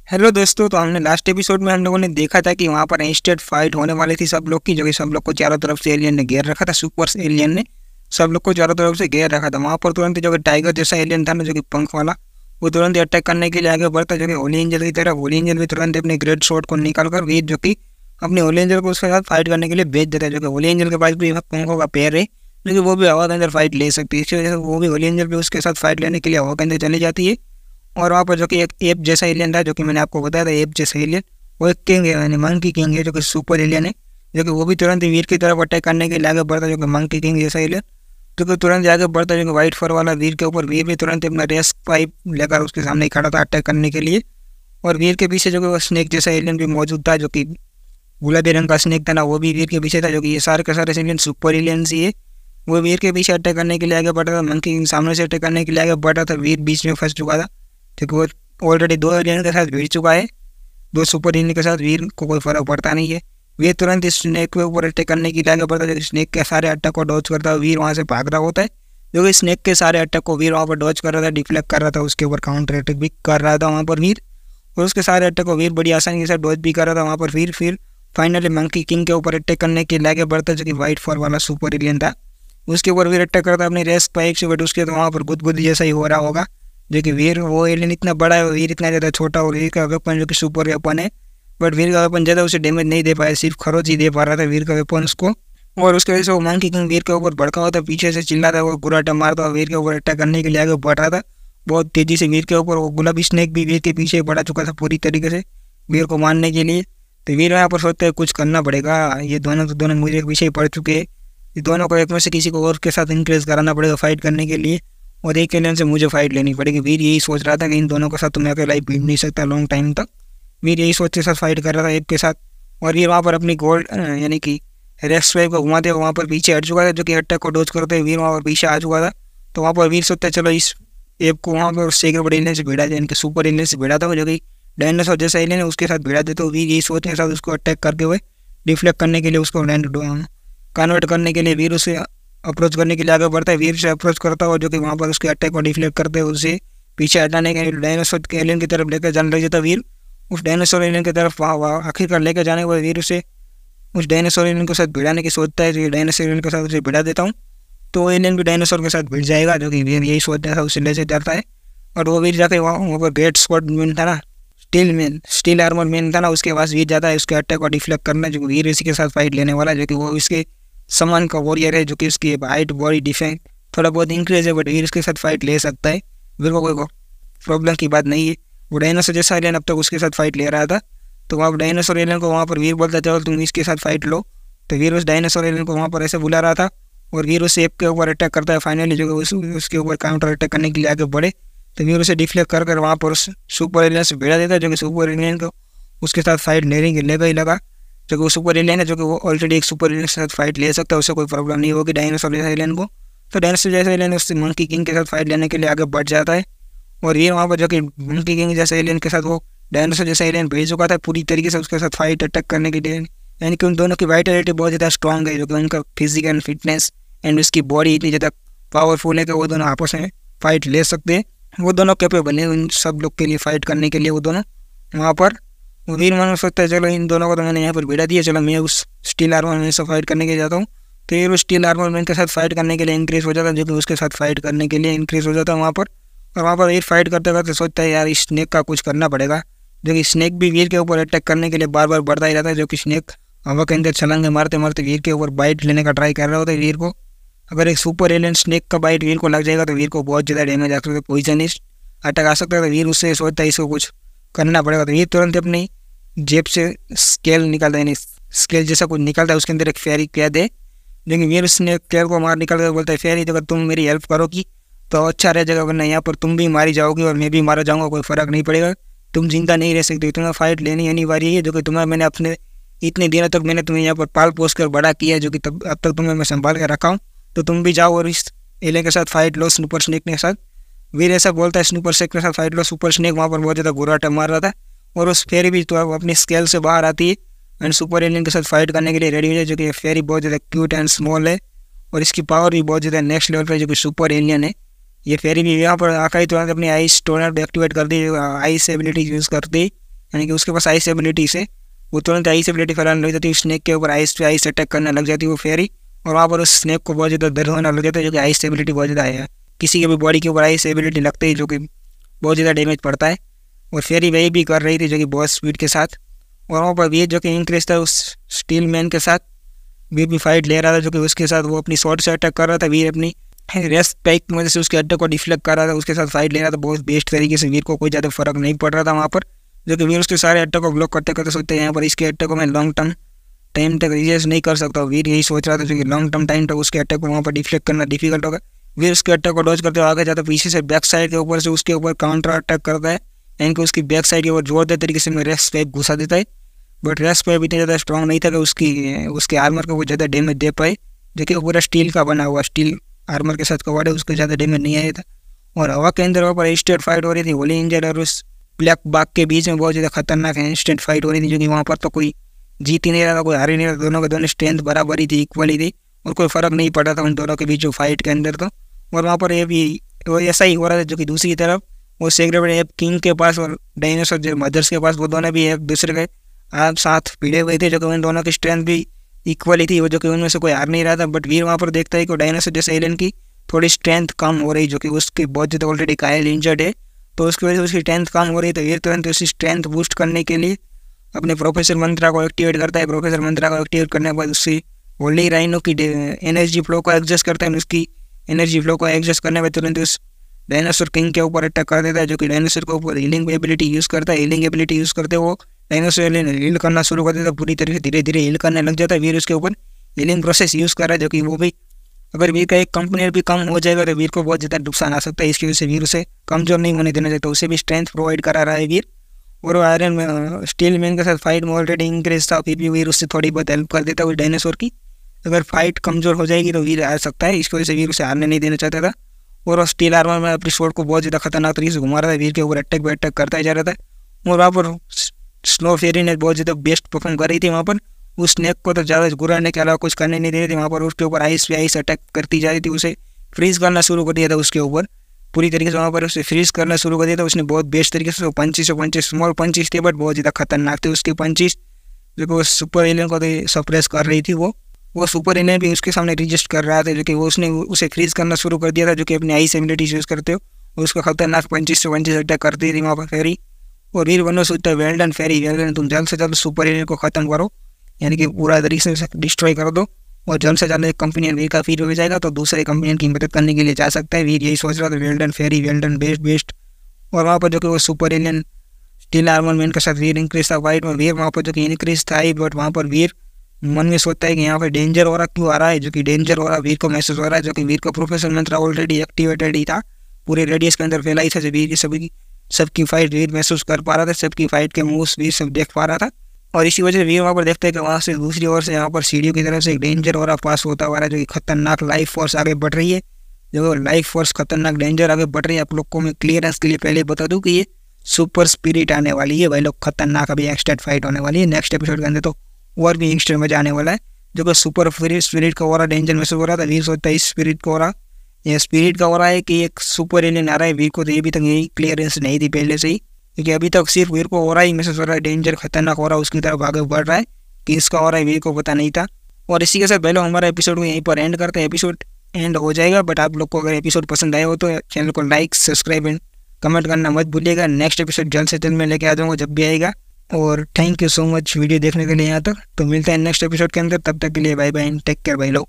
Hello दोस्तों। तो हमने लास्ट एपिसोड में हम लोगों ने देखा था कि वहाँ पर इंस्टेंट फाइट होने वाली थी सब लोग की, जो कि सब लोग को चारों तरफ से एलियन ने घेर रखा था। सुपर एलियन ने सब लोग को चारों तरफ से घेर रखा था। वहाँ पर तुरंत जो कि टाइगर जैसा एलियन था ना, जो कि पंख वाला, वो तुरंत अटैक करने के लिए आगे बढ़ता, जो कि होली एंजल की तरफ। होली एंजल भी तुरंत अपने ग्रेट शॉट को निकाल कर वीर जो कि अपने होली एंजल को उसके साथ फाइट करने के लिए भेज देता है। जो कि होली एंजल के पास भी पंखों का पैर है, जो कि वो भी हवा के अंदर फाइट ले सकती है। इसी वजह से वो भी होली एंजल भी उसके साथ फाइट लेने के लिए हवा के अंदर चली जाती है। और वहाँ पर जो कि एक एप जैसा एलियन था, जो कि मैंने आपको बताया था एप जैसा एलियन, वो एक किंग है, यानी मंकी किंग है, जो कि सुपर एलियन है। जो कि वो भी तुरंत वीर की तरफ अटैक करने के लिए आगे बढ़ता है, जो कि मंकी किंग जैसा एलियन, जो कि तुरंत आगे बढ़ता है, जो कि व्हाइट फर वाला वीर के ऊपर। वीर भी तुरंत अपना रेस पाइप लेकर उसके सामने खड़ा था अटैक करने के लिए। और वीर के पीछे जो कि वो स्नेक जैसा एलियन भी मौजूद था, जो कि गुलाबी रंग का स्नेक था ना, वो भी वीर के पीछे था। जो कि ये सारे के सारे एलियन सुपर एलियंस ही है। वो वीर के पीछे अटैक करने के लिए आगे बढ़ा था, मंकी किंग सामने से अटैक करने के लिए आगे बढ़ा था। वीर बीच में फंस चुका था, क्योंकि वो ऑलरेडी दो एलियन के साथ भिड़ चुका है। दो सुपर एलियन के साथ वीर को कोई फर्क पड़ता नहीं है। वीर तुरंत इस स्नेक के ऊपर अटैक करने की आगे बढ़ता है। स्नेक के सारे अटैक को डॉज करता है, वीर वहाँ से भाग रहा होता है। जो कि स्नेक के सारे अटैक को वीर वहाँ पर डॉज कर रहा था, डिफ्लेक्ट कर रहा था, उसके ऊपर काउंटर अटैक भी कर रहा था वहाँ पर वीर। और उसके सारे अटैक को वीर बड़ी आसानी के साथ डॉज भी कर रहा था वहाँ पर वीर। फिर फाइनली मंकी किंग के ऊपर अटैक करने के लिए आगे बढ़ता है, जो कि व्हाइट फर वाला सुपर एलियन था। उसके ऊपर वीर अटैक करता है अपनी रेस पाइप से, बट उसके तो वहाँ पर गुदगुद जैसा ही हो रहा होगा। जो कि वीर वो एलियन इतना बड़ा है, वीर इतना ज़्यादा छोटा, और वीर का वेपन जो कि सुपर वेपन है, बट वीर का वेपन ज़्यादा उसे डैमेज नहीं दे पाया, सिर्फ खरोच ही दे पा रहा था वीर का वेपन उसको। और उसके वजह से वो मंकी किंग वीर के ऊपर भड़का हुआ था, पीछे से चिल्लाता है, वो गुर्राटा मारता हुआ वीर के ऊपर अटैक करने के लिए आगे बढ़ रहा था बहुत तेजी से वीर के ऊपर। वो गुलाबी स्नेक भी वीर के पीछे बढ़ा चुका था पूरी तरीके से वीर को मारने के लिए। तो वीर यहाँ पर सोचते हैं कुछ करना पड़ेगा, ये दोनों तो दोनों मुझे पीछे ही पड़ चुके हैं। ये दोनों को एक में से किसी को और के साथ इंक्रेज कराना पड़ेगा फाइट करने के लिए, और एक एलियन से मुझे फाइट लेनी पड़ेगी। वीर यही सोच रहा था कि इन दोनों के साथ तो मैं अकेला ही भीड़ नहीं सकता लॉन्ग टाइम तक। वीर यही सोच के साथ फाइट कर रहा था एक के साथ। और ये वहाँ पर अपनी गोल्ड यानी कि रेक्स वेव को घुमाते हुए वहाँ पर पीछे हट चुका था, जो कि अटैक को डोज करते हुए वीर वहाँ पर पीछे आ चुका था। तो वहाँ पर वीर सोचते चलो इस एप को वहाँ पर सेकर बड़े एलियन से भिड़ा जाए, इनके सुपर एलियन से भिड़ा था, जो कि डायनासोर जैसा एलियन है, उसके साथ भिड़ा दे। तो वीर यही सोच के साथ उसको अटैक करते हुए डिफ्लेक्ट करने के लिए, उसको कन्वर्ट करने के लिए वीर उसे अप्रोच करने के लिए आगे बढ़ता है। वीर से अप्रोच करता हो, जो कि वहाँ पर उसके अटैक को डिफ्लेक्ट करते हुए उसे पीछे हटाने के लिए डायनासोर के एलियन की तरफ लेकर जाने लग जाता वीर। उस डायनासोर एलियन की तरफ आखिरकार लेकर जाने के बाद वीर उसे उस डायनासोर एलियन के साथ भिड़ाने की सोचता है, जो डायनासोर एलियन के साथ उसे भिड़ा देता हूँ तो एलियन भी डायनासोर के साथ भिड़ जाएगा। जो कि वीर यही सोचता था, उसे ले से जाता है। और वो वीर जाकर वहाँ पर ग्रेट स्क्वाड मैन था ना, स्टील आर्मर मैन था ना, उसके पास वीर जाता है उसके अटैक को डिफ्लेक्ट करना। जो वीर इसी के साथ फाइट लेने वाला है, जो कि वो इसके समान का वॉरियर है, जो कि उसकी हाइट बॉडी डिफेंस थोड़ा बहुत इंक्रीज है, बट वीर इसके साथ फाइट ले सकता है। वीर को कोई प्रॉब्लम की बात नहीं है। वो डायनासोर जैसा एलियन अब तक उसके साथ फाइट ले रहा था, तो वहाँ डायनासोर एलियन को वहाँ पर वीर बोलता चलो तुम इसके साथ फाइट लो। तो वीर उस डायनासोर एलियन को वहाँ पर ऐसे बुला रहा था, और वीर उस एप के ऊपर अटैक करता है फाइनली, जो कि उसके ऊपर काउंटर अटैक करने के लिए आगे बढ़े। तो वीर उसे डिफ्लेक्ट कर वहाँ पर उस सुपर एलियन से भिड़ा देता है, जो कि सुपर एलियन को उसके साथ फाइट लेगा ही लगा। जो कि वो सुपर एलियन है, जो कि वो ऑलरेडी एक सुपर एलियन के साथ फाइट ले सकता है, उससे कोई प्रॉब्लम नहीं होगी डायनासोर जैसा एलियन को। तो डायनासोर जैसा एलियन उससे मंकी किंग के साथ फाइट लेने के लिए आगे बढ़ जाता है। और ये वहाँ पर जो कि मंकी किंग जैसे एलियन के साथ वो डायनासोर जैसा एलियन भेज चुका था पूरी तरीके से उसके साथ फाइट अटैक करने के लिए। यानी कि उन दोनों की वाइटलिटी बहुत ज़्यादा स्ट्रॉन्ग है, जो कि उनका फिजिक एंड फिटनेस एंड उसकी बॉडी इतनी ज़्यादा पावरफुल है कि वो दोनों आपस में फाइट ले सकते हैं। वो दोनों कैपेबल हैं उन सब लोग के लिए फाइट करने के लिए। वो दोनों वहाँ पर वीर मन सोचता है चलो इन दोनों को तो मैंने यहाँ पर भिड़ा दिया, चलो मैं उस स्टील आर्मर मैन से फाइट करने के लिए जाता हूँ। तो ये उस स्टील आर्मर मैन के साथ फाइट करने के लिए इंक्रीज हो जाता है, जो कि उसके साथ फाइट करने के लिए इंक्रीज हो जाता है वहाँ पर। और वहाँ पर वीर फाइट करते करते सोचता है यार इस स्नेक का कुछ करना पड़ेगा। जो कि स्नेक भी वीर के ऊपर अटैक करने के लिए बार बार बढ़ता ही रहता है, जो कि स्नेक हवा के अंदर छलांगे मारते मारते वीर के ऊपर बाइट लेने का ट्राई कर रहा होता है वीर को। अगर एक सुपर एलियन स्नेक का बाइट वीर को लग जाएगा तो वीर को बहुत ज़्यादा डैमेज आ सकता है, पॉइजनस अटैक आ सकता है। तो वीर उससे सोचता है इसको कुछ करना पड़ेगा। तो वीर तुरंत अपनी जेब से स्केल निकालता है, यानी स्केल जैसा कुछ निकलता है, उसके अंदर एक फेरी कैद है। लेकिन वीर उसने स्केल को मार निकल कर बोलता है फेरी अगर तुम मेरी हेल्प करोगी तो अच्छा रह जाएगा, वरना यहाँ पर तुम भी मारी जाओगी और मैं भी मारा जाऊँगा, कोई फ़र्क नहीं पड़ेगा, तुम जिंदा नहीं रह सकते, तुम्हें फाइट लेनी अनिवार्य है। जो कि तुम्हें मैंने अपने इतने दिनों तक मैंने तुम्हें यहाँ पर पाल पोस कर बड़ा किया है, जो कि तब अब तक तुम्हें मैं संभाल कर रखा हूँ, तो तुम भी जाओ और इस एलियन के साथ फाइट लो, सुपर स्नेक के साथ। वीर ऐसा बोलता है सुपर स्नेक के साथ फाइट लो। सुपर स्नेक वहाँ पर बहुत ज़्यादा गुर्राटा मार रहा था, और उस फेरी भी तो अपनी स्केल से बाहर आती है एंड सुपर एलियन के साथ फाइट करने के लिए रेडी हो जाए। जो कि फेरी बहुत ज़्यादा क्यूट एंड स्मॉल है, और इसकी पावर भी बहुत ज़्यादा नेक्स्ट लेवल पर, जो कि सुपर एलियन है। ये फेरी भी यहाँ पर आकर ही तुरंत अपनी आइस टोनर एक्टिवेट कर दी, आइस एबिलिटी यूज़ करती यानी कि उसके पास आइस एबिलिटी से वो तुरंत आइस एबिलिटी फैलाने लग जाती है, स्नेक के ऊपर आइस पे आइस अटैक करने लग जाती है वो फेरी, और वहाँ पर उस स्नेक को बहुत ज़्यादा दर्द होने लग जाता है, जो कि आइस एबिलिटी बहुत ज़्यादा है। किसी के भी बॉडी के ऊपर आइस एबिलिटी लगती है जो कि बहुत ज़्यादा डैमेज पड़ता है, और फेरी वही भी कर रही थी जो कि बहुत स्पीड के साथ। और वहाँ पर वीर जो कि इंक्रीज था उस स्टील मैन के साथ, वीर भी फाइट ले रहा था जो कि उसके साथ वो अपनी शॉर्ट से अटैक कर रहा था। वीर अपनी रेस्ट पैक की वजह से उसके अटैक को डिफ्लेक्ट कर रहा था, उसके साथ फाइट ले रहा था बहुत बेस्ट तरीके से। वीर को कोई ज़्यादा फर्क नहीं पड़ रहा था वहाँ पर, जो कि वीर उसके सारे अटैक को ब्लॉक करते करते सोचते हैं यहाँ पर इसके अटैक को मैं लॉन्ग टर्म टाइम तक रिजेस्ट नहीं कर सकता। वीर यही सोच रहा था जो कि लॉन्ग टर्म टाइम तक उसके अटैक को वहाँ पर डिफ्लेक्ट करना डिफिकल्ट होगा। वीर उसके अटैक को डॉज करते हुए आगे जाता, पीछे से बैक साइड के ऊपर से उसके ऊपर काउंटर अटैक करता है, यानी कि उसकी बैक साइड के ऊपर जोरदार तरीके से में रेस्ट पैक घुसा देता है। बट रेस्ट पैक इतना ज़्यादा स्ट्रॉन्ग नहीं था कि उसके आर्मर को वो ज़्यादा डैमेज दे पाए, जो कि पूरा स्टील का बना हुआ स्टील आर्मर के साथ कवर्ड है, उसको ज़्यादा डैमेज नहीं आया था। और हवा के अंदर वहाँ पर इंस्टेंट फाइट हो रही थी होली इंजर और उस ब्लैक बाग के बीच में, बहुत ज़्यादा खतरनाक है इंस्टेंट फाइट हो रही थी, जो कि वहाँ पर तो कोई जीत ही नहीं रहा था, कोई हार ही नहीं रहा, दोनों के दोनों स्ट्रेंथ बराबर ही थी, इक्वल ही थी, और कोई फ़र्क नहीं पड़ा था उन दोनों के बीच जो फाइट के अंदर तो। और वहाँ पर ये भी वो ऐसा ही हो रहा था, जो कि दूसरी तरफ वो सेग्रेड एप किंग के पास और डायनासोर जो मदर्स के पास, वो दोनों भी एक दूसरे के आप साथ भिड़े हुए थे, जो कि उन दोनों की स्ट्रेंथ भी इक्वल ही थी, वो जो कि उनमें से कोई हार नहीं रहा था। बट वीर वहाँ पर देखता है कि डायनासोर जैसे एलियन की थोड़ी स्ट्रेंथ कम हो रही, जो कि उसकी बहुत ज़्यादा ऑलरेडी कायल इंजर्ड है, तो उसकी वजह से उसकी स्ट्रेंथ कम हो रही है। तो वीर तुरंत उसकी स्ट्रेंथ बूस्ट करने के लिए अपने प्रोफेसर मंत्रा को एक्टिवेट करता है। प्रोफेसर मंत्रा को एक्टिवेट करने के बाद उससे होली राइनो की एनर्जी फ्लो को एडजस्ट करता है, उसकी एनर्जी फ्लो को एडजस्ट करने में तुरंत उस डायनासोर किंग के ऊपर अटैक कर देता है, जो कि डायनासोर के ऊपर हीलिंग एबिलिटी यूज़ करता है। हीलिंग एबिलिटी यूज़ करते वो डायनासोर हील करना शुरू कर देता है, पूरी तरह से धीरे धीरे हील करने लग जाता है। वीर उसके ऊपर हीलिंग प्रोसेस यूज़ कर रहा है, जो कि वो भी अगर वीर का एक कंपोनेंट भी कम हो जाएगा तो वीर को बहुत ज़्यादा नुकसान आ सकता है। इसकी वजह से वीर उसे कमजोर नहीं होने देना चाहता, उसे भी स्ट्रेंथ प्रोवाइड करा रहा है वीर। और वो आयरन स्टील मैन के साथ फाइट में ऑलरेडी इंक्रीज था, फिर भी वीर उससे थोड़ी बहुत हेल्प कर देता है उस डायनासोर की। अगर फाइट कमजोर हो जाएगी तो वीर हार सकता है, इसकी वजह से वीर उसे हारने नहीं देना चाहता था। और वो स्टील आर्मर में अपनी स्वॉर्ड को बहुत ज़्यादा खतरनाक तरीके से घुमा रहा था, वीर के ऊपर अटैक पे अटैक करता ही जा रहा था। और वहाँ पर स्नो फेरी ने बहुत ज़्यादा बेस्ट परफॉर्म कर रही थी वहाँ पर, उस स्नेक को तो ज़्यादा गुराने के अलावा कुछ करने नहीं दे रही थी। वहाँ पर उसके ऊपर आइस पे आइस अटैक करती जा रही थी, उसे फ्रीज करना शुरू कर दिया था उसके ऊपर पूरी तरीके से, वहाँ पर उसे फ्रीज करना शुरू कर दिया था उसने बहुत बेस्ट तरीके से। पंचिस स्मॉल पंचिस थे बट बहुत ज़्यादा खतरनाक थे उसके पंचिस, जो कि वो सुपर एलियन को सप्रेस कर रही थी। वो सुपर एलियन भी उसके सामने रिजिस्ट कर रहा था, जो कि वो उसने उसे फ्रीज करना शुरू कर दिया था, जो कि अपनी आइस एबिलिटी यूज़ करते हो उसका खतरनाक पंचिस अटैक करती थी वहाँ पर फेरी। और वीर बनो सोचता है वेल डन फेरी, वेल डन, तुम जल्द से जल्द सुपर एलियन को ख़त्म करो, यानी कि पूरा तरीके से डिस्ट्रॉय कर दो, और जल्द से जल्द एक कंपनी वीर का फील हो जाएगा तो दूसरे कंपनी की मदद करने के लिए जा सकता है। वीर यही सोच रहा था, वेल डन फेरी, वेल डन, बेस्ट। और वहाँ पर जो कि वो super alien steel armour man के साथ वीर इंक्रीज था फाइट में, वीर वहाँ पर जो कि इंक्रीज था ही, बट वहाँ पर वीर मन में सोचता है कि यहाँ पर डेंजर हो रहा क्यों आ रहा है, जो कि डेंजर हो रहा वीर को महसूस हो रहा है, जो कि वीर का प्रोफेसर मंत्र ऑलरेडी एक्टिवेटेड ही था, पूरे रेडियस के अंदर फैला ही था, जो वीर की सबकी फाइट वीर महसूस कर पा रहा था, सबकी फाइट के मूव्स वीर सब देख पा रहा था। और इसी वजह से वीर वहाँ पर देखते हैं कि वहाँ से दूसरी ओर से यहाँ पर सीढ़ियों की तरफ से एक डेंजर हो रहा पास होता हुआ है, जो कि खतरनाक लाइफ फोर्स आगे बढ़ रही है। जो लाइफ फोर्स खतरनाक डेंजर आगे बढ़ रही है, आप लोग को मैं क्लियरेंस के लिए पहले बता दूँ कि ये सुपर स्पिरिट आने वाली है भाई लोग, खतरनाक अभी एक्सटेंट फाइट होने वाली है नेक्स्ट एपिसोड के अंदर, तो और भी इंस्टेंट मजा आने वाला है। जो कि सुपर स्पिरिट का हो रहा डेंजर महसूस हो रहा था, वीर सोचता है इस स्पिरिट का हो रहा, यह स्पिरिट का हो रहा है कि एक सुपर एलियन आ रहा है। वीर को तो ये भी तक यही क्लियरेंस नहीं थी पहले से ही, क्योंकि अभी तक सिर्फ वीर को हो रहा ही महसूस हो रहा है, डेंजर खतरनाक हो रहा है उसकी तरफ आगे बढ़ रहा है, कि इसका हो रहा है वीर को पता नहीं था। और इसी के साथ पहले हमारा एपिसोड को यहीं पर एंड करते हैं, एपिसोड एंड हो जाएगा। बट आप लोग को अगर एपिसोड पसंद आया हो तो चैनल को लाइक सब्सक्राइब एंड कमेंट करना मत भूलिएगा। नेक्स्ट एपिसोड जल्द से जल्द मैं लेके आ जाऊँगा जब भी आएगा। और thank you so much video देखने के लिए यहाँ तक, तो मिलते हैं नेक्स्ट एपिसोड के अंदर, तब तक के लिए bye bye and take care भाई लोग।